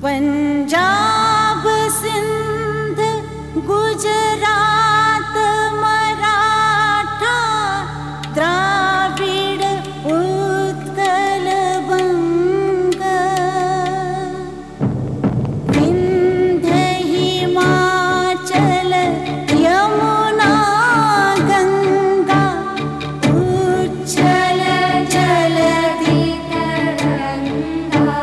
पंजाब सिंध गुजरात मराठा द्राविड़ उत्कल बंग विंध्य हिमाचल यमुना गंगा उच्छल जलधि तरंगा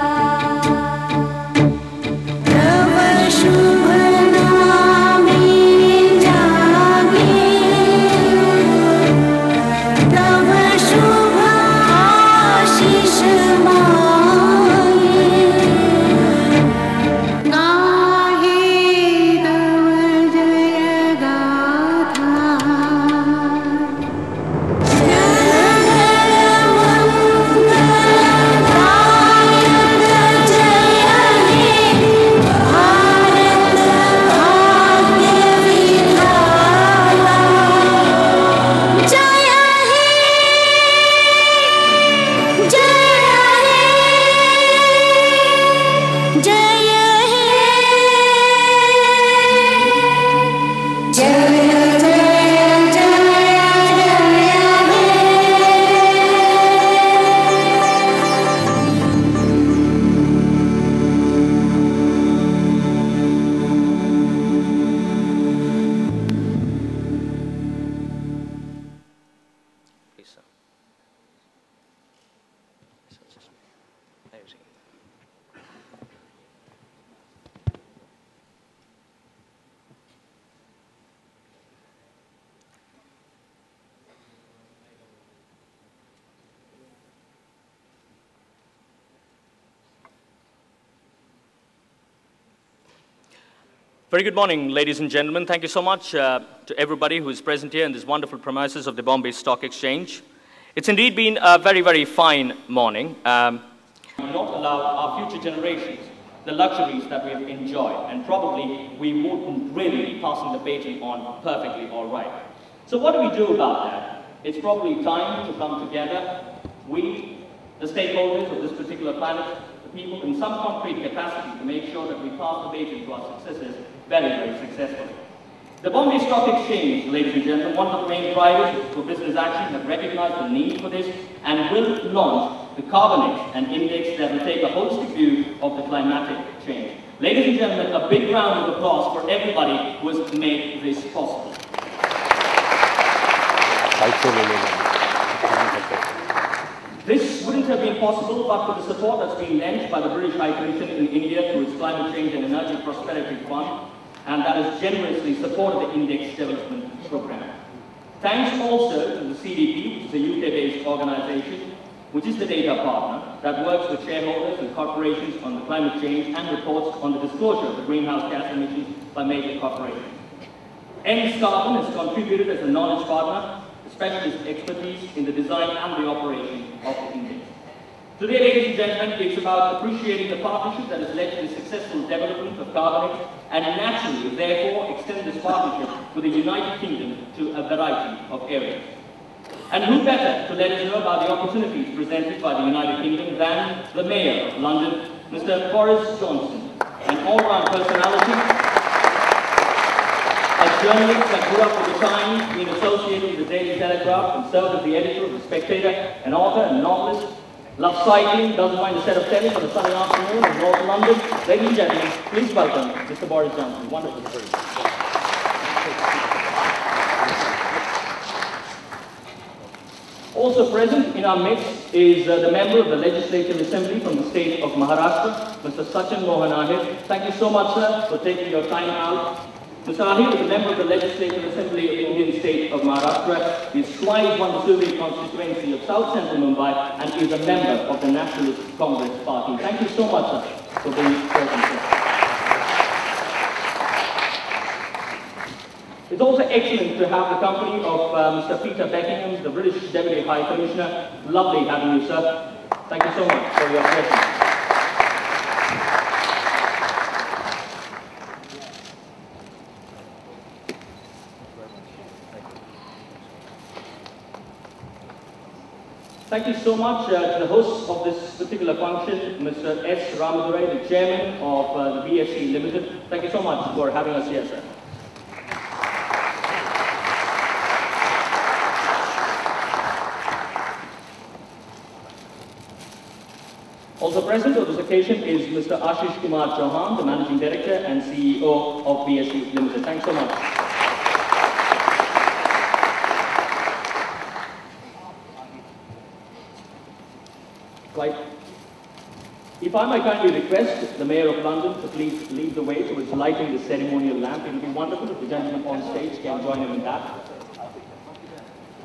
तव शुभ नामे जागे तव शुभ आशीष मांगे गाहे तव जय गाथा Very good morning, ladies and gentlemen. Thank you so much to everybody who is present here in these wonderful premises of the Bombay Stock Exchange. It's indeed been a very, very fine morning. We will not allow our future generations the luxuries that we have enjoyed, and probably we wouldn't really be passing the baton on perfectly all right. So what do we do about that? It's probably time to come together, we, the stakeholders of this particular planet, the people in some concrete capacity, to make sure that we pass the baton to our successors very, very successfully. The Bombay Stock Exchange, ladies and gentlemen, one of the main drivers for business action, have recognized the need for this and will launch the CARBONEX, an index that will take a holistic view of the climatic change. Ladies and gentlemen, a big round of applause for everybody who has made this possible. This wouldn't have been possible but for the support that's been lent by the British High Commission in India through its Climate Change and Energy Prosperity Fund, and that has generously supported the Index Development Program. Thanks also to the CDP, which is a UK-based organization, which is the data partner that works with shareholders and corporations on the climate change and reports on the disclosure of the greenhouse gas emissions by major corporations. ENS Carbon has contributed as a knowledge partner, specialist expertise in the design and the operation of the index. Today, ladies and gentlemen, it's about appreciating the partnership that has led to the successful development of CARBONEX and naturally, therefore, extend this partnership with the United Kingdom to a variety of areas. And who better to let us know about the opportunities presented by the United Kingdom than the Mayor of London, Mr. Boris Johnson, an all-round personality, a journalist that grew up with the Times, being associated with the Daily Telegraph and served as the editor of The Spectator, an author and novelist, loves cycling, doesn't mind a set of tennis on a sunny afternoon in North London. Ladies and gentlemen, please welcome Mr. Boris Johnson. Wonderful. Also present in our midst is the member of the Legislative Assembly from the state of Maharashtra, Mr. Sachin Mohan Ahir. Thank you so much, sir, for taking your time out. Mr. Ahir is a member of the Legislative Assembly of the Indian state of Maharashtra. He is twice won the Surrey constituency of South Central Mumbai and is a member of the Nationalist Congress Party. Thank you so much, sir, for being present here. It's also excellent to have the company of Mr. Peter Beckingham, the British Deputy High Commissioner. Lovely having you, sir. Thank you so much for your presence. Thank you so much to the host of this particular function, Mr. S. Ramadurai, the chairman of the BSE Limited. Thank you so much for having us here, sir. Also present on this occasion is Mr. Ashish Kumar Chauhan, the Managing Director and CEO of BSE Limited. Thanks so much. Right. If I might kindly request the Mayor of London to please lead the way towards lighting the ceremonial lamp, it would be wonderful if the gentleman on stage can join him in that.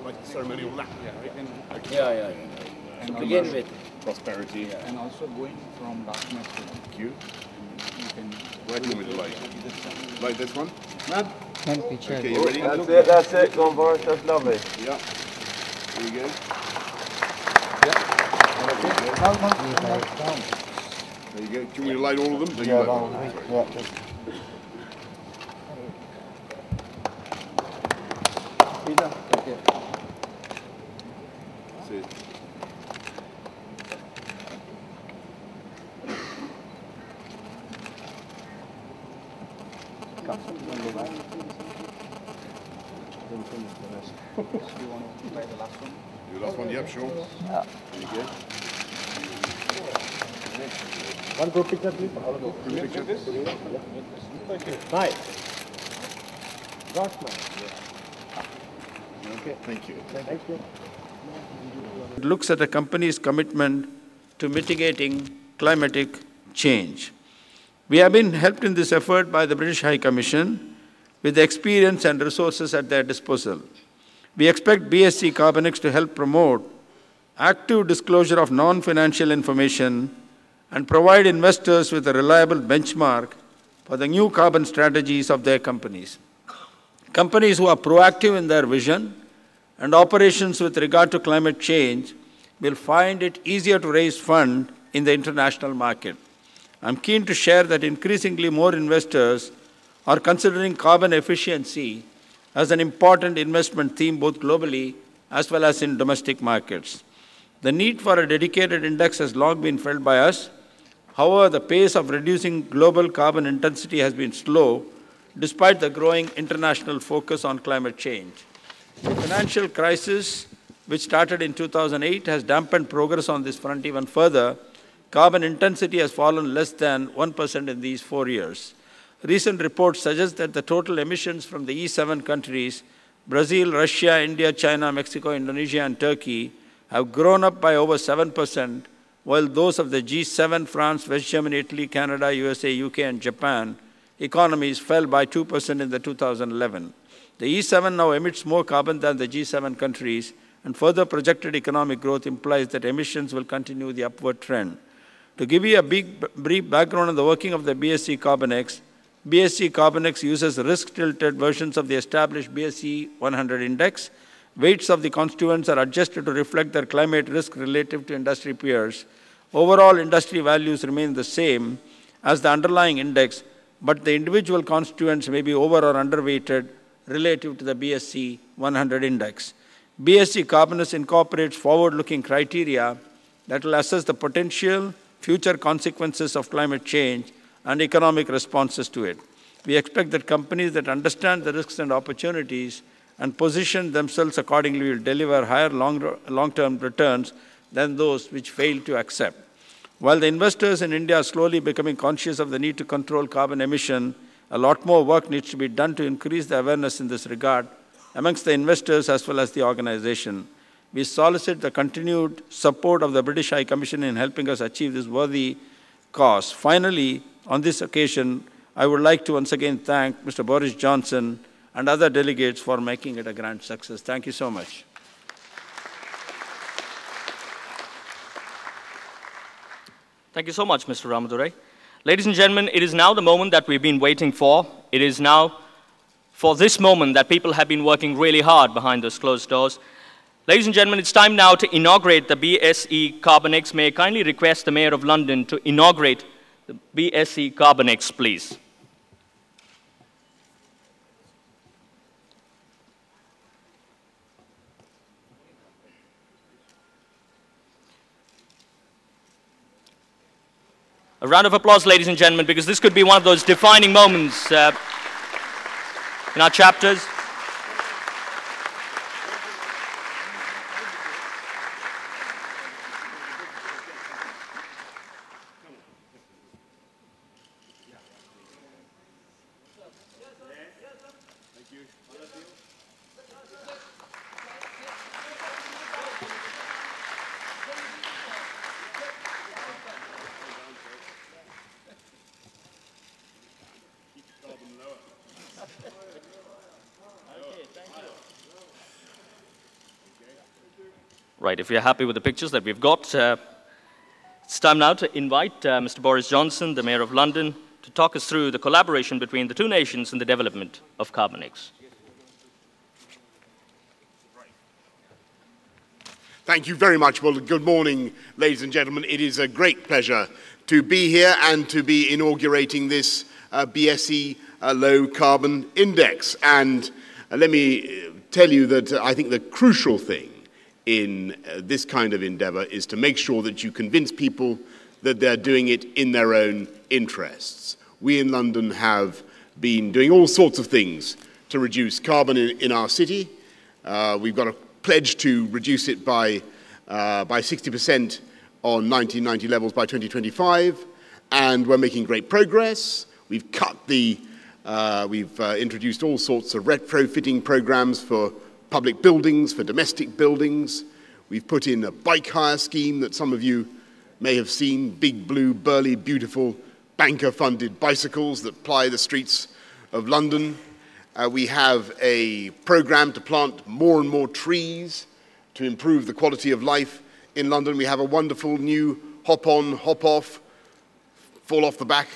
Like the ceremonial lamp. Yeah. And To begin with. prosperity. Yeah, and also going from darkness to light. Thank you. You can Where do you want me to light? either side. Like this one? Okay, Okay, you ready? That's it. Go on, Boris. That's lovely. Yeah. Here we go. There you go. Do you want me to light all of them? Yeah, all of them. See. You want to try the last one? The last one, yep, sure. There you go. One group picture, please. Group picture. Nice. Goshman. Okay, thank you. Thank you. It looks at a company's commitment to mitigating climatic change. We have been helped in this effort by the British High Commission with the experience and resources at their disposal. We expect BSE CARBONEX to help promote active disclosure of non-financial information and provide investors with a reliable benchmark for the new carbon strategies of their companies. Companies who are proactive in their vision and operations with regard to climate change will find it easier to raise funds in the international market. I'm keen to share that increasingly more investors are considering carbon efficiency as an important investment theme both globally as well as in domestic markets. The need for a dedicated index has long been felt by us. However, the pace of reducing global carbon intensity has been slow, despite the growing international focus on climate change. The financial crisis, which started in 2008, has dampened progress on this front even further. Carbon intensity has fallen less than 1% in these 4 years. Recent reports suggest that the total emissions from the E7 countries, Brazil, Russia, India, China, Mexico, Indonesia, and Turkey, have grown up by over 7%, while those of the G7, France, West Germany, Italy, Canada, USA, UK, and Japan economies fell by 2% in the 2011. The E7 now emits more carbon than the G7 countries, and further projected economic growth implies that emissions will continue the upward trend. To give you a brief background on the working of the BSE CARBONEX, BSE CARBONEX uses risk-tilted versions of the established BSE 100 index. Weights of the constituents are adjusted to reflect their climate risk relative to industry peers. Overall industry values remain the same as the underlying index, but the individual constituents may be over or underweighted relative to the BSE 100 index. BSE CARBONEX incorporates forward-looking criteria that will assess the potential future consequences of climate change and economic responses to it. We expect that companies that understand the risks and opportunities and position themselves accordingly will deliver higher long-term returns than those which fail to accept. While the investors in India are slowly becoming conscious of the need to control carbon emission, a lot more work needs to be done to increase the awareness in this regard amongst the investors as well as the organization. We solicit the continued support of the British High Commission in helping us achieve this worthy cause. Finally, on this occasion, I would like to once again thank Mr. Boris Johnson and other delegates for making it a grand success. Thank you so much. Thank you so much, Mr. Ramadurai. Ladies and gentlemen, it is now the moment that we've been waiting for. It is now for this moment that people have been working really hard behind those closed doors. Ladies and gentlemen, it's time now to inaugurate the BSE CARBONEX. May I kindly request the Mayor of London to inaugurate the BSE CARBONEX, please. A round of applause, ladies and gentlemen, because this could be one of those defining moments in our chapters. Right, if you're happy with the pictures that we've got, it's time now to invite Mr. Boris Johnson, the Mayor of London, to talk us through the collaboration between the two nations in the development of CARBONEX. Thank you very much. Well, good morning, ladies and gentlemen. It is a great pleasure to be here and to be inaugurating this BSE low carbon index. And let me tell you that I think the crucial thing in this kind of endeavor is to make sure that you convince people that they're doing it in their own interests. We in London have been doing all sorts of things to reduce carbon in our city. We've got a pledge to reduce it by 60% on 1990 levels by 2025, and we're making great progress. We've introduced all sorts of retrofitting programs for public buildings, for domestic buildings. We've put in a bike hire scheme that some of you may have seen, big, blue, burly, beautiful, banker-funded bicycles that ply the streets of London. We have a program to plant more and more trees to improve the quality of life in London. We have a wonderful new hop-on, hop-off, fall-off-the-back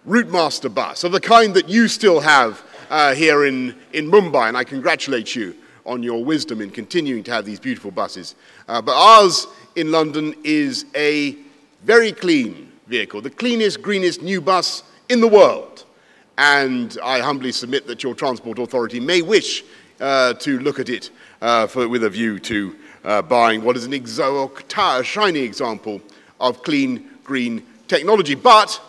Route Master bus, of the kind that you still have here in Mumbai, and I congratulate you on your wisdom in continuing to have these beautiful buses. But ours in London is a very clean vehicle, the cleanest, greenest new bus in the world. And I humbly submit that your Transport Authority may wish to look at it with a view to buying what is a shining example of clean, green technology. But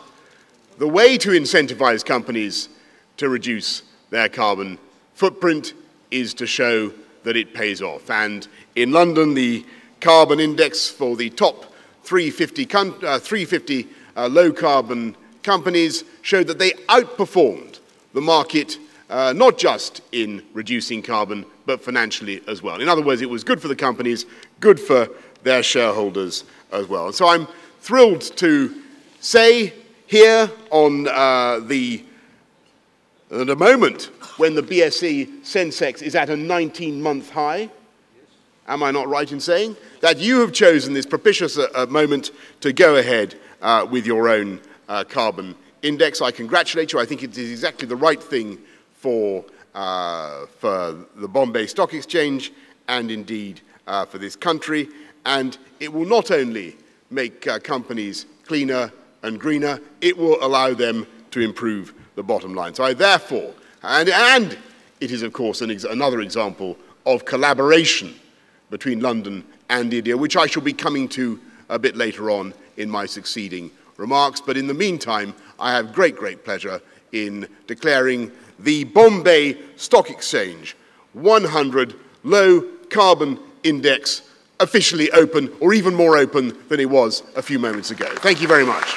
the way to incentivize companies to reduce their carbon footprint is to show that it pays off. And in London, the carbon index for the top 350 low-carbon companies showed that they outperformed the market, not just in reducing carbon, but financially as well. In other words, it was good for the companies, good for their shareholders as well. And so I'm thrilled to say here on the moment when the BSE Sensex is at a 19-month high, am I not right in saying, that you have chosen this propitious moment to go ahead with your own carbon index. I congratulate you. I think it is exactly the right thing for the Bombay Stock Exchange and indeed for this country. And it will not only make companies cleaner and greener, it will allow them to improve the bottom line. So I therefore, and it is of course another example of collaboration between London and India, which I shall be coming to a bit later on in my succeeding remarks. But in the meantime, I have great pleasure in declaring the Bombay Stock Exchange 100 Low Carbon Index officially open, or even more open than it was a few moments ago. Thank you very much.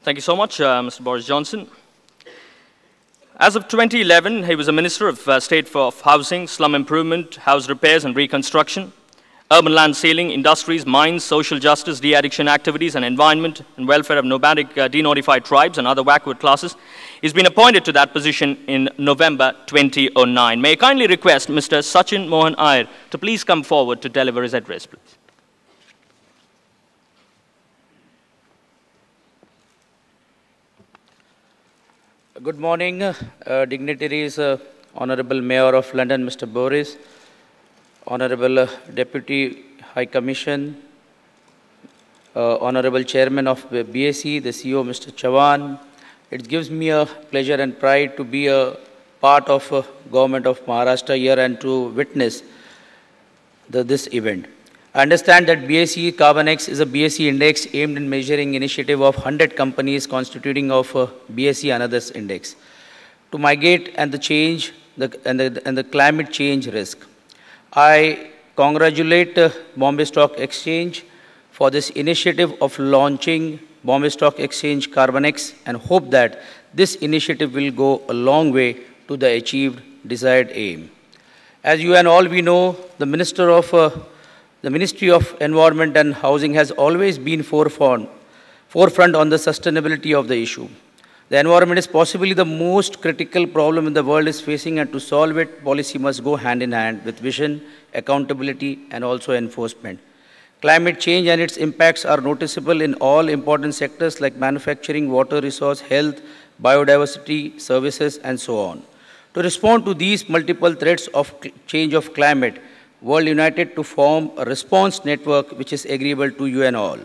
Thank you so much, Mr. Boris Johnson. As of 2011, he was a Minister of State for Housing, Slum Improvement, House Repairs and Reconstruction, Urban Land Sealing, Industries, Mines, Social Justice, De-addiction Activities and Environment and Welfare of Nomadic Denotified Tribes and Other Backward Classes. He's been appointed to that position in November 2009. May I kindly request Mr. Sachin Mohan Iyer to please come forward to deliver his address, please. Good morning, dignitaries, Honorable Mayor of London, Mr. Boris, Honorable Deputy High Commission, Honorable Chairman of BSE, the CEO, Mr. Chavan. It gives me a pleasure and pride to be a part of government of Maharashtra here and to witness this event. I understand that BSE CARBONEX is a BSE index aimed at measuring initiative of 100 companies constituting of BSE and others index to mitigate and the change and the climate change risk. I congratulate Bombay Stock Exchange for this initiative of launching Bombay Stock Exchange CARBONEX and hope that this initiative will go a long way to the achieved desired aim. As you and all we know, the Ministry of Environment and Housing has always been forefront on the sustainability of the issue. The environment is possibly the most critical problem in the world is facing, and to solve it, policy must go hand in hand with vision, accountability, and also enforcement. Climate change and its impacts are noticeable in all important sectors like manufacturing, water resource, health, biodiversity, services, and so on. To respond to these multiple threats of change of climate, World united to form a response network which is agreeable to you and all.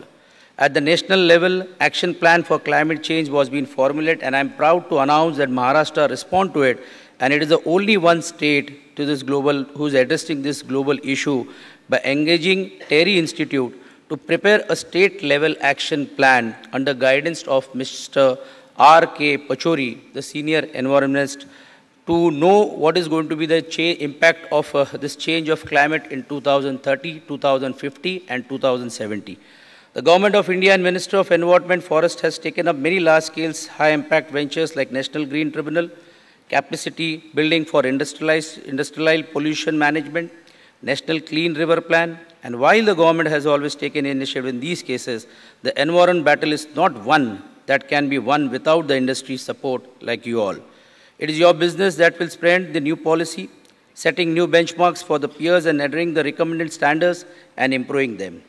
At the national level, action plan for climate change was being formulated, and I am proud to announce that Maharashtra respond to it, and it is the only one state to this global who is addressing this global issue by engaging Terry Institute to prepare a state-level action plan under guidance of Mr. R.K. Pachori, the senior environmentalist, to know what is going to be the impact of this change of climate in 2030, 2050, and 2070. The Government of India and Ministry of Environment Forest has taken up many large-scale, high-impact ventures like National Green Tribunal, capacity building for industrial pollution management, National Clean River Plan, and while the government has always taken initiative in these cases, the environment battle is not one that can be won without the industry's support like you all. It is your business that will spread the new policy, setting new benchmarks for the peers and adhering the recommended standards and improving them.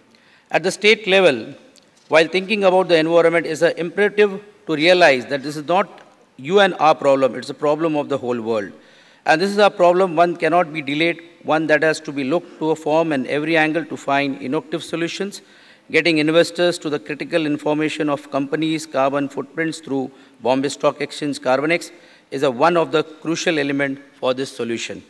At the state level, while thinking about the environment, it is imperative to realize that this is not you and our problem, it's a problem of the whole world. And this is a problem one cannot be delayed, one that has to be looked to a form and every angle to find innovative solutions, getting investors to the critical information of companies' carbon footprints through Bombay Stock Exchange CARBONEX is one of the crucial elements for this solution.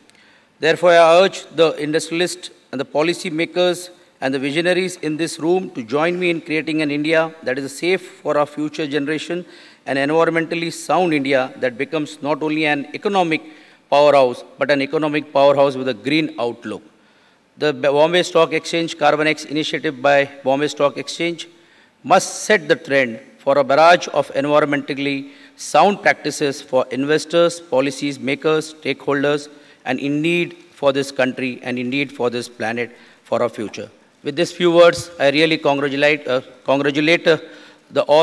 Therefore, I urge the industrialists and the policy makers and the visionaries in this room to join me in creating an India that is safe for our future generation, an environmentally sound India that becomes not only an economic powerhouse, but an economic powerhouse with a green outlook. The Bombay Stock Exchange CARBONEX initiative by Bombay Stock Exchange must set the trend for a barrage of environmentally sound practices for investors, policies makers, stakeholders, and indeed for this country and indeed for this planet for our future. With these few words, I really congratulate all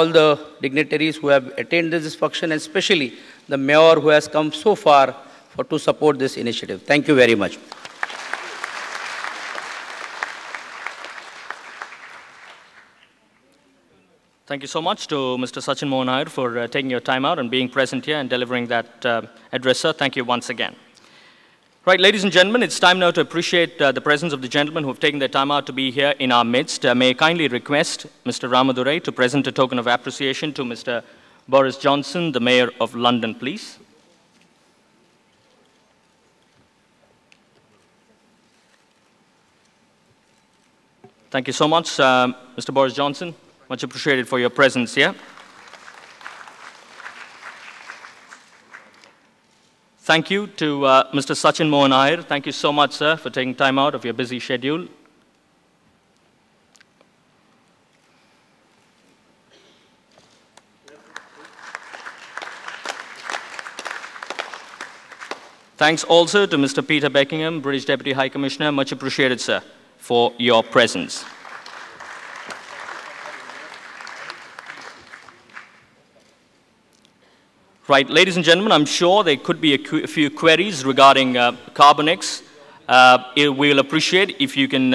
the dignitaries who have attended this function, and especially the mayor who has come so far to support this initiative. Thank you very much. Thank you so much to Mr. Sachin Mohan Nair for taking your time out and being present here and delivering that address, sir. Thank you once again. Right, ladies and gentlemen, it's time now to appreciate the presence of the gentlemen who have taken their time out to be here in our midst. May I kindly request Mr. Ramadurai to present a token of appreciation to Mr. Boris Johnson, the Mayor of London, please. Thank you so much, Mr. Boris Johnson. Much appreciated for your presence here. Thank you to Mr. Sachin Mohan Nair. Thank you so much, sir, for taking time out of your busy schedule. Thanks also to Mr. Peter Beckingham, British Deputy High Commissioner. Much appreciated, sir, for your presence. Right, ladies and gentlemen, I'm sure there could be a few queries regarding CARBONEX. We will appreciate if you can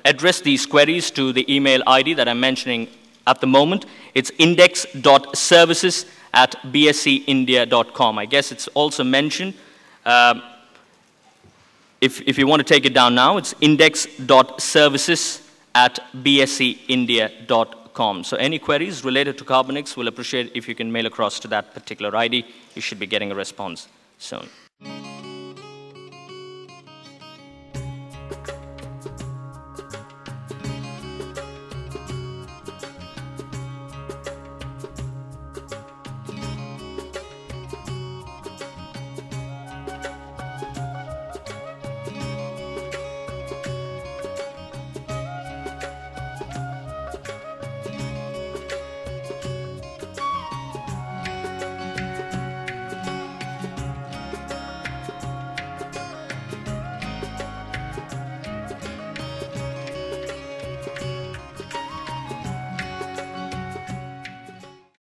address these queries to the email ID that I'm mentioning at the moment. It's index.services@bseindia.com. I guess it's also mentioned. If you want to take it down now, it's index.services@bseindia.com. So any queries related to CARBONEX, we'll appreciate if you can mail across to that particular ID. You should be getting a response soon. Thank you.